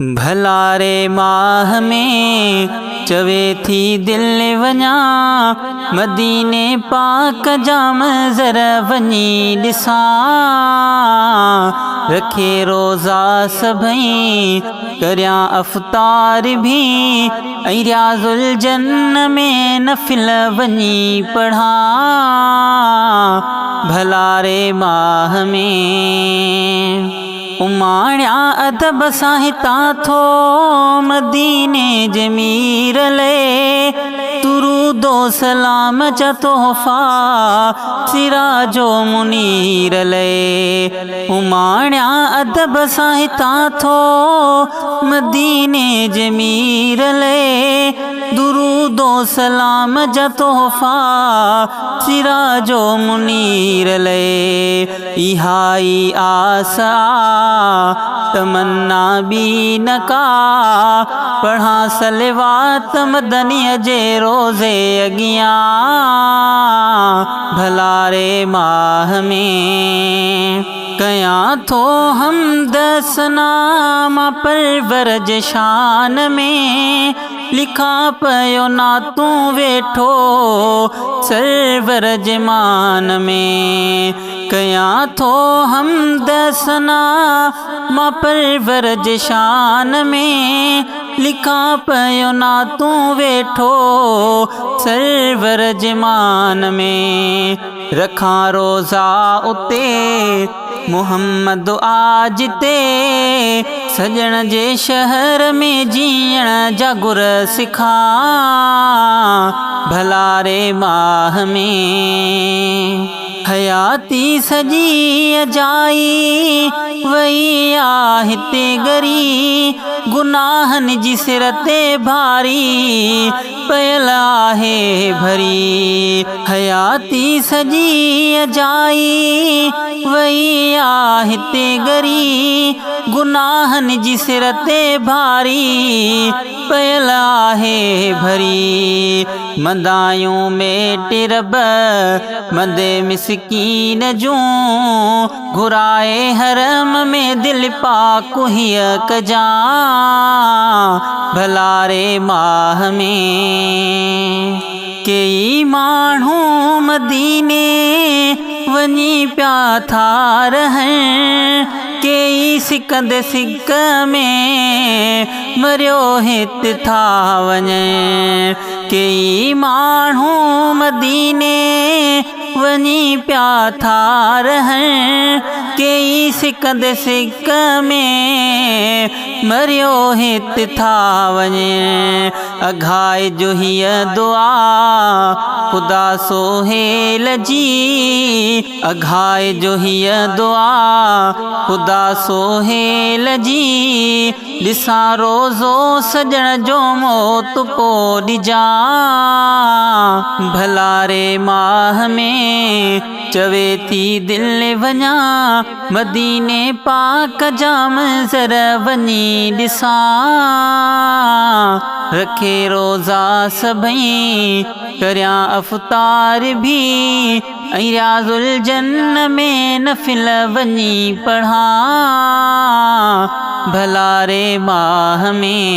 भला रे माह में चवे थी दिल वञा मदीने पाक जाम ज़र वञी ॾिसां। रखे रोज़ा सभई करियां अफ़तार भी ऐं रियाज़ुल जन्न में नफ़िल वञी पढ़ां। भला रे माह में उमाण्या अदब सां हितां थो मदीने जे मीर ले तुरूदो सलाम जा तोहफ़ा सिराजो मुनीर ले। उमाण्या अदब सां हितां थो मदीने जे मीर ले दुरूदो सलाम जा तोहफ़ा सिराजो मुनीर ले। इहाई आसा तमन्ना भी न का पढ़ा सलवात मदनीअ जे रोज़े अगियां। भला रे माह में कयां थो हमद सना मां परवर जे शान में लिखा पयो ना तूं वेठो सरवर जे मान में। कयां थो हमद सना मां परवर जे शान में लिखा पयो ना तूं वेठो सरवर जे मान में। रखां रोज़ा उते मुहम्मद आज ते सजण जे शहर में जीअण जा गुर सिखां। भला रे माह में हयाती सजी अजाई वई आ हिते गरी गुनाहनि जी सिर ते भारी पयल आहे भरी। हयाती सजी अजाई वई आ हिते गरी गुनाहनि जी सिर ते भारी पयल आहे भरी। मंदायूं में टिरब मंदे मिसकीन जूं घुराए हरम में दिल पाक हीअ कजां। भला रे माह में कई माण्हू मदीने वञी पिया था रहनि कई सिकंदे सिक में मरियो हित था वञनि। कई माण्हू मदीने वञी पिया था रहनि कई सिकंदे सिक में मरियो हित था वञनि। अघाए जो हीअ दुआ ख़ुदा सोहेल जी अघाए जो हीअ दुआ ख़ुदा सोहेल जी ॾिसां रोज़ो सजण जो मौत पो ॾिजां। भला रे माह में चवे थी दिल वञा मदीने पाक जाम ज़र वञी ॾिसां। रखे रोज़ा सभई करियां अफ़तार भी ऐं रियाज़ुल जन्न में नफ़िल वञी पढ़ां। भला रे माह में